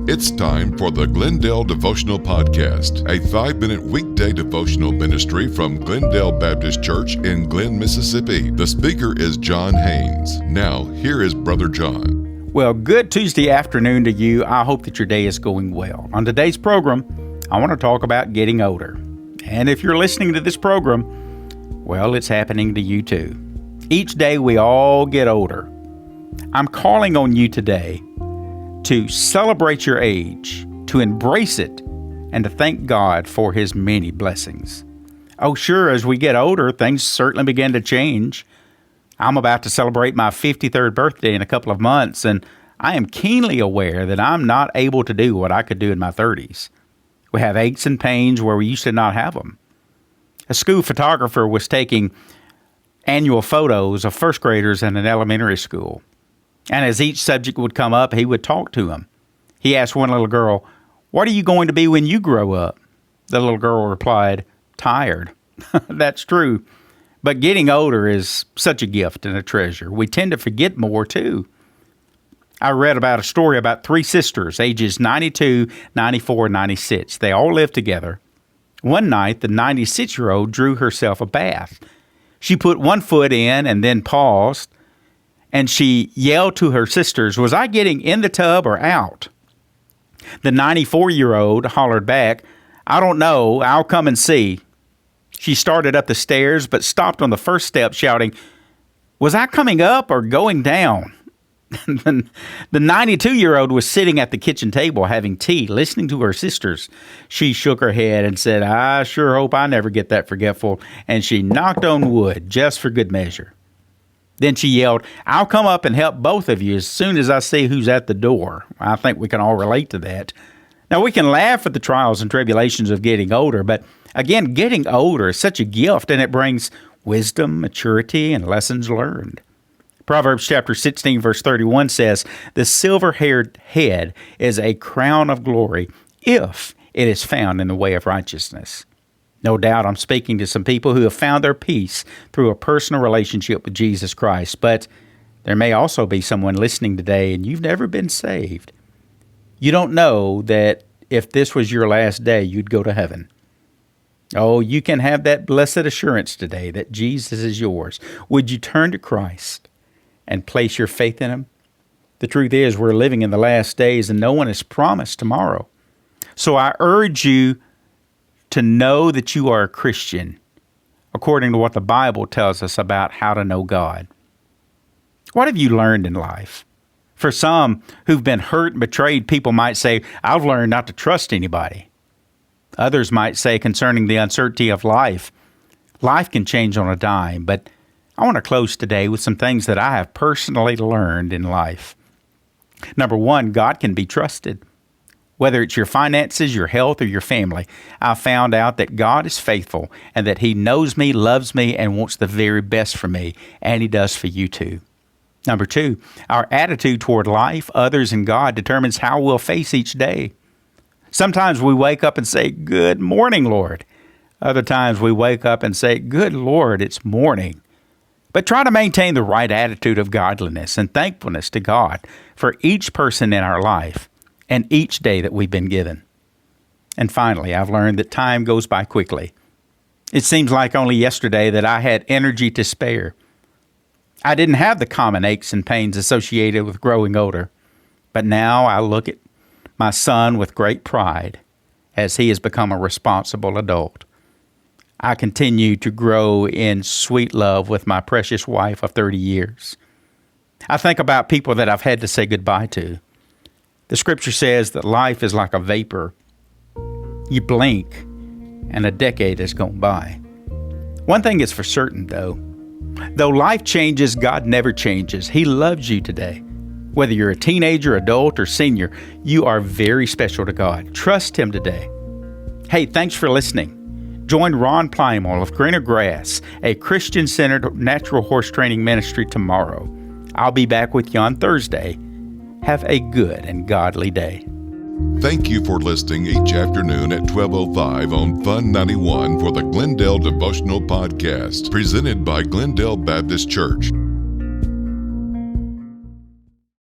It's time for the Glendale Devotional Podcast, a 5-minute weekday devotional ministry from Glendale Baptist Church in Glen, Mississippi. The speaker is John Haynes. Now, here is Brother John. Well, good Tuesday afternoon to you. I hope that your day is going well. On today's program, I want to talk about getting older. And if you're listening to this program, well, it's happening to you too. Each day we all get older. I'm calling on you today to celebrate your age, to embrace it, and to thank God for His many blessings. Oh, sure, as we get older, things certainly begin to change. I'm about to celebrate my 53rd birthday in a couple of months, and I am keenly aware that I'm not able to do what I could do in my 30s. We have aches and pains where we used to not have them. A school photographer was taking annual photos of first graders in an elementary school. And as each subject would come up, he would talk to them. He asked one little girl, "What are you going to be when you grow up?" The little girl replied, "Tired." That's true. But getting older is such a gift and a treasure. We tend to forget more, too. I read about a story about 3 sisters, ages 92, 94, and 96. They all lived together. One night, the 96-year-old drew herself a bath. She put one foot in and then paused, and she yelled to her sisters, "Was I getting in the tub or out?" The 94-year-old hollered back, "I don't know. I'll come and see." She started up the stairs, but stopped on the first step, shouting, "Was I coming up or going down?" The 92-year-old was sitting at the kitchen table having tea, listening to her sisters. She shook her head and said, "I sure hope I never get that forgetful," and she knocked on wood just for good measure. Then she yelled, "I'll come up and help both of you as soon as I see who's at the door." I think we can all relate to that. Now, we can laugh at the trials and tribulations of getting older, but again, getting older is such a gift, and it brings wisdom, maturity, and lessons learned. Proverbs chapter 16, verse 31 says, "The silver-haired head is a crown of glory if it is found in the way of righteousness." No doubt I'm speaking to some people who have found their peace through a personal relationship with Jesus Christ, but there may also be someone listening today and you've never been saved. You don't know that if this was your last day, you'd go to heaven. Oh, you can have that blessed assurance today that Jesus is yours. Would you turn to Christ and place your faith in Him? The truth is, we're living in the last days and no one is promised tomorrow. So I urge you to know that you are a Christian according to what the Bible tells us about how to know God. What have you learned in life? For some who've been hurt and betrayed, people might say, "I've learned not to trust anybody." Others might say concerning the uncertainty of life, life can change on a dime, but I want to close today with some things that I have personally learned in life. Number one, God can be trusted. Whether it's your finances, your health, or your family, I found out that God is faithful and that He knows me, loves me, and wants the very best for me, and He does for you too. Number two, our attitude toward life, others, and God determines how we'll face each day. Sometimes we wake up and say, "Good morning, Lord." Other times we wake up and say, "Good Lord, it's morning." But try to maintain the right attitude of godliness and thankfulness to God for each person in our life and each day that we've been given. And finally, I've learned that time goes by quickly. It seems like only yesterday that I had energy to spare. I didn't have the common aches and pains associated with growing older, but now I look at my son with great pride as he has become a responsible adult. I continue to grow in sweet love with my precious wife of 30 years. I think about people that I've had to say goodbye to. The scripture says that life is like a vapor. You blink, and a decade has gone by. One thing is for certain, though life changes, God never changes. He loves you today. Whether you're a teenager, adult, or senior, you are very special to God. Trust Him today. Hey, thanks for listening. Join Ron Plymall of Greener Grass, a Christian-centered natural horse training ministry, tomorrow. I'll be back with you on Thursday. Have a good and godly day. Thank you for listening each afternoon at 12:05 on Fun 91 for the Glendale Devotional Podcast, presented by Glendale Baptist Church.